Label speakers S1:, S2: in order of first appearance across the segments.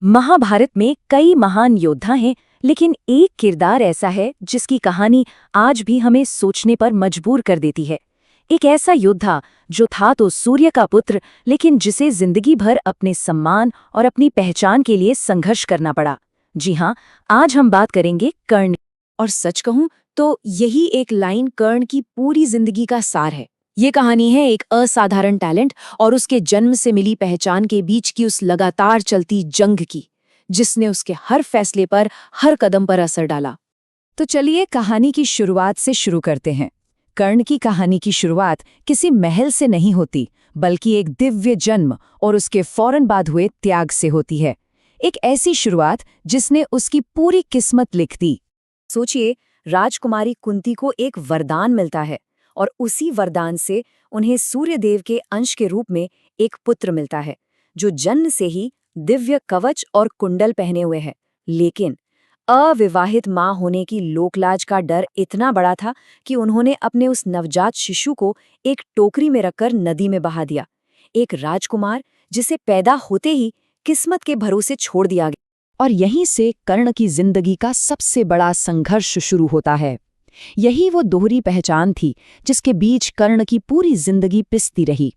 S1: महाभारत में कई महान योद्धा हैं, लेकिन एक किरदार ऐसा है जिसकी कहानी आज भी हमें सोचने पर मजबूर कर देती है। एक ऐसा योद्धा जो था तो सूर्य का पुत्र, लेकिन जिसे जिंदगी भर अपने सम्मान और अपनी पहचान के लिए संघर्ष करना पड़ा। जी हाँ, आज हम बात करेंगे कर्ण। और सच कहूं तो यही एक लाइन कर्ण की पूरी जिंदगी का सार है। ये कहानी है एक असाधारण टैलेंट और उसके जन्म से मिली पहचान के बीच की उस लगातार चलती जंग की, जिसने उसके हर फैसले पर, हर कदम पर असर डाला। तो चलिए कहानी की शुरुआत से शुरू करते हैं। कर्ण की कहानी की शुरुआत किसी महल से नहीं होती, बल्कि एक दिव्य जन्म और उसके फौरन बाद हुए त्याग से होती है। एक ऐसी शुरुआत जिसने उसकी पूरी किस्मत लिख दी। सोचिए, राजकुमारी कुंती को एक वरदान मिलता है और उसी वरदान से उन्हें सूर्यदेव के अंश के रूप में एक पुत्र मिलता है, जो जन्म से ही दिव्य कवच और कुंडल पहने हुए है। लेकिन अविवाहित मां होने की लोकलाज का डर इतना बड़ा था कि उन्होंने अपने उस नवजात शिशु को एक टोकरी में रखकर नदी में बहा दिया। एक राजकुमार जिसे पैदा होते ही किस्मत के भरोसे छोड़ दिया गया। और यहीं से कर्ण की जिंदगी का सबसे बड़ा संघर्ष शुरू होता है। यही वो दोहरी पहचान थी जिसके बीच कर्ण की पूरी जिंदगी पिसती रही।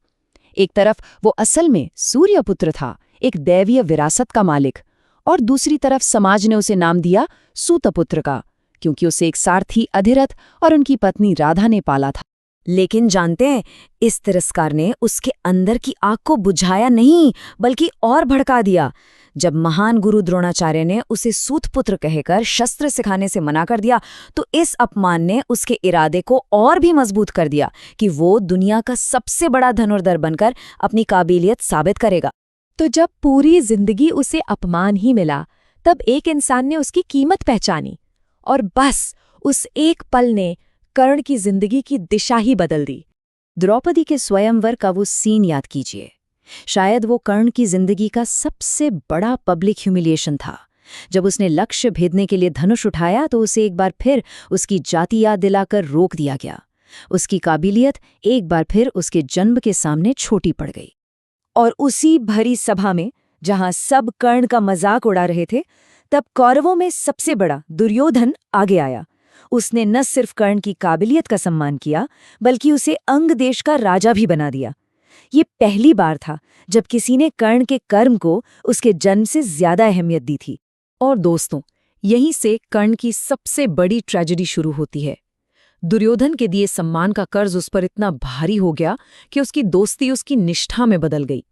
S1: एक तरफ वो असल में सूर्यपुत्र था, एक दैवीय विरासत का मालिक, और दूसरी तरफ समाज ने उसे नाम दिया सूतपुत्र का, क्योंकि उसे एक सारथी अधिरथ और उनकी पत्नी राधा ने पाला था। लेकिन जानते हैं, इस तिरस्कार ने उसके अंदर की आग को बुझाया नहीं, बल्कि और भड़का दिया। जब महान गुरु द्रोणाचार्य ने उसे सूतपुत्र कहकर शस्त्र सिखाने से मना कर दिया, तो इस अपमान ने उसके इरादे को और भी मजबूत कर दिया कि वो दुनिया का सबसे बड़ा धनुर्धर बनकर अपनी काबिलियत साबित करेगा। तो जब पूरी जिंदगी उसे अपमान ही मिला, तब एक इंसान ने उसकी कीमत पहचानी, और बस उस एक पल ने कर्ण की जिंदगी की दिशा ही बदल दी। द्रौपदी के स्वयंवर का वो सीन याद कीजिए। शायद वो कर्ण की जिंदगी का सबसे बड़ा पब्लिक ह्यूमिलिएशन था। जब उसने लक्ष्य भेदने के लिए धनुष उठाया तो उसे एक बार फिर उसकी जाति याद दिलाकर रोक दिया गया। उसकी काबिलियत एक बार फिर उसके जन्म के सामने छोटी पड़ गई। और उसी भरी सभा में, जहां सब कर्ण का मजाक उड़ा रहे थे, तब कौरवों में सबसे बड़ा दुर्योधन आगे आया। उसने न सिर्फ कर्ण की काबिलियत का सम्मान किया, बल्कि उसे अंग देश का राजा भी बना दिया। ये पहली बार था जब किसी ने कर्ण के कर्म को उसके जन्म से ज्यादा अहमियत दी थी। और दोस्तों, यहीं से कर्ण की सबसे बड़ी ट्रेजेडी शुरू होती है। दुर्योधन के दिए सम्मान का कर्ज उस पर इतना भारी हो गया कि उसकी दोस्ती उसकी निष्ठा में बदल गई।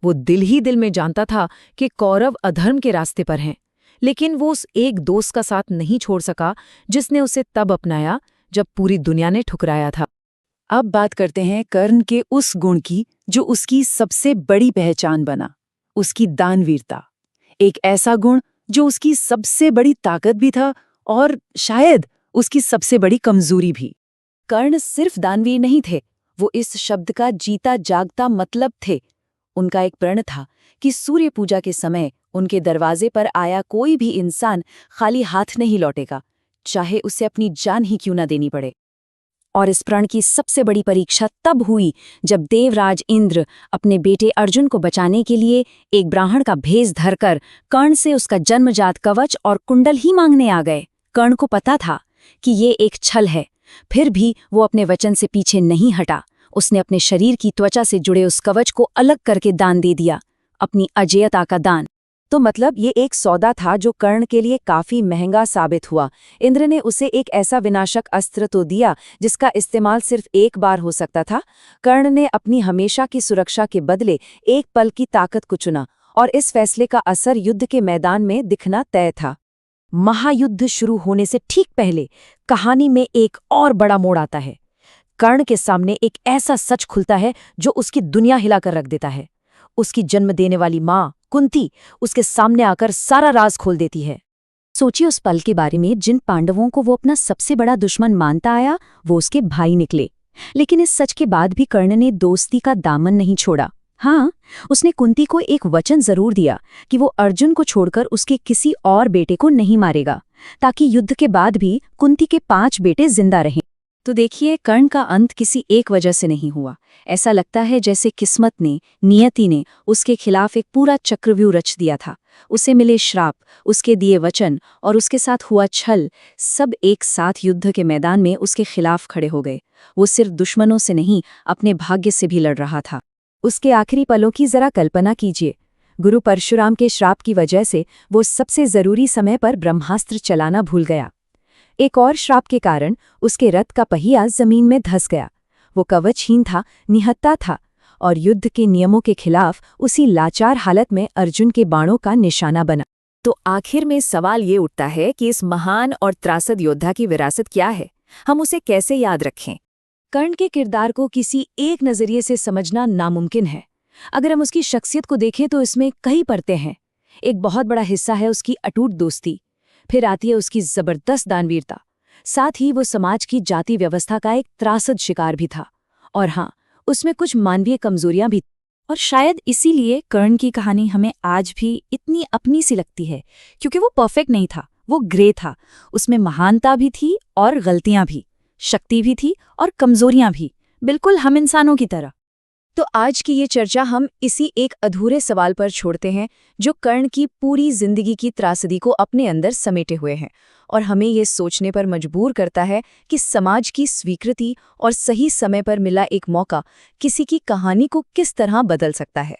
S1: वो दिल ही दिल में जानता था कि कौरव अधर्म के रास्ते पर हैं, लेकिन वो उस एक दोस्त का साथ नहीं छोड़ सका जिसने उसे तब अपनाया जब पूरी दुनिया ने ठुकराया था। अब बात करते हैं कर्ण के उस गुण की जो उसकी सबसे बड़ी पहचान बना, उसकी दानवीरता। एक ऐसा गुण जो उसकी सबसे बड़ी ताकत भी था और शायद उसकी सबसे बड़ी कमजोरी भी। कर्ण सिर्फ दानवीर नहीं थे, वो इस शब्द का जीता जागता मतलब थे। उनका एक प्रण था कि सूर्य पूजा के समय उनके दरवाजे पर आया कोई भी इंसान खाली हाथ नहीं लौटेगा, चाहे उसे अपनी जान ही क्यों न देनी पड़े। और इस प्रण की सबसे बड़ी परीक्षा तब हुई जब देवराज इंद्र अपने बेटे अर्जुन को बचाने के लिए एक ब्राह्मण का भेष धरकर कर्ण से उसका जन्मजात कवच और कुंडल ही मांगने आ गए। कर्ण को पता था कि ये एक छल है, फिर भी वो अपने वचन से पीछे नहीं हटा। उसने अपने शरीर की त्वचा से जुड़े उस कवच को अलग करके दान दे दिया, अपनी अजेयता का दान। तो मतलब ये एक सौदा था जो कर्ण के लिए काफी महंगा साबित हुआ। इंद्र ने उसे एक ऐसा विनाशक अस्त्र तो दिया जिसका इस्तेमाल सिर्फ एक बार हो सकता था। कर्ण ने अपनी हमेशा की सुरक्षा के बदले एक पल की ताकत को चुना, और इस फैसले का असर युद्ध के मैदान में दिखना तय था। महायुद्ध शुरू होने से ठीक पहले कहानी में एक और बड़ा मोड़ आता है। कर्ण के सामने एक ऐसा सच खुलता है जो उसकी दुनिया हिलाकर रख देता है। उसकी जन्म देने वाली माँ कुंती उसके सामने आकर सारा राज खोल देती है। सोचिए उस पल के बारे में जिन पांडवों को वो अपना सबसे बड़ा दुश्मन मानता आया, वो उसके भाई निकले। लेकिन इस सच के बाद भी कर्ण ने दोस्ती का दामन नहीं छोड़ा। हाँ, उसने कुंती को एक वचन जरूर दिया कि वो अर्जुन को छोड़कर उसके किसी और बेटे को नहीं मारेगा, ताकि युद्ध के बाद भी कुंती के 5 बेटे जिंदा रहें। तो देखिए, कर्ण का अंत किसी एक वजह से नहीं हुआ। ऐसा लगता है जैसे किस्मत ने, नियति ने उसके खिलाफ एक पूरा चक्रव्यूह रच दिया था। उसे मिले श्राप, उसके दिए वचन और उसके साथ हुआ छल, सब एक साथ युद्ध के मैदान में उसके खिलाफ खड़े हो गए। वो सिर्फ दुश्मनों से नहीं, अपने भाग्य से भी लड़ रहा था। उसके आखिरी पलों की जरा कल्पना कीजिए। गुरु परशुराम के श्राप की वजह से वो सबसे जरूरी समय पर ब्रह्मास्त्र चलाना भूल गया। एक और श्राप के कारण उसके रथ का पहिया जमीन में धंस गया। वो कवचहीन था, निहत्था था और युद्ध के नियमों के खिलाफ उसी लाचार हालत में अर्जुन के बाणों का निशाना बना। तो आखिर में सवाल ये उठता है कि इस महान और त्रासद योद्धा की विरासत क्या है? हम उसे कैसे याद रखें? कर्ण के किरदार को किसी एक नजरिए से समझना नामुमकिन है। अगर हम उसकी शख्सियत को देखें तो इसमें कई परतें हैं। एक बहुत बड़ा हिस्सा है उसकी अटूट दोस्ती, फिर आती है उसकी जबरदस्त दानवीरता, साथ ही वो समाज की जाति व्यवस्था का एक त्रासद शिकार भी था। और हाँ, उसमें कुछ मानवीय कमजोरियां भी। और शायद इसीलिए कर्ण की कहानी हमें आज भी इतनी अपनी सी लगती है, क्योंकि वो परफेक्ट नहीं था, वो ग्रे था। उसमें महानता भी थी और गलतियां भी, शक्ति भी थी और कमजोरियां भी, बिल्कुल हम इंसानों की तरह। तो आज की ये चर्चा हम इसी एक अधूरे सवाल पर छोड़ते हैं, जो कर्ण की पूरी जिंदगी की त्रासदी को अपने अंदर समेटे हुए हैं और हमें ये सोचने पर मजबूर करता है कि समाज की स्वीकृति और सही समय पर मिला एक मौका किसी की कहानी को किस तरह बदल सकता है।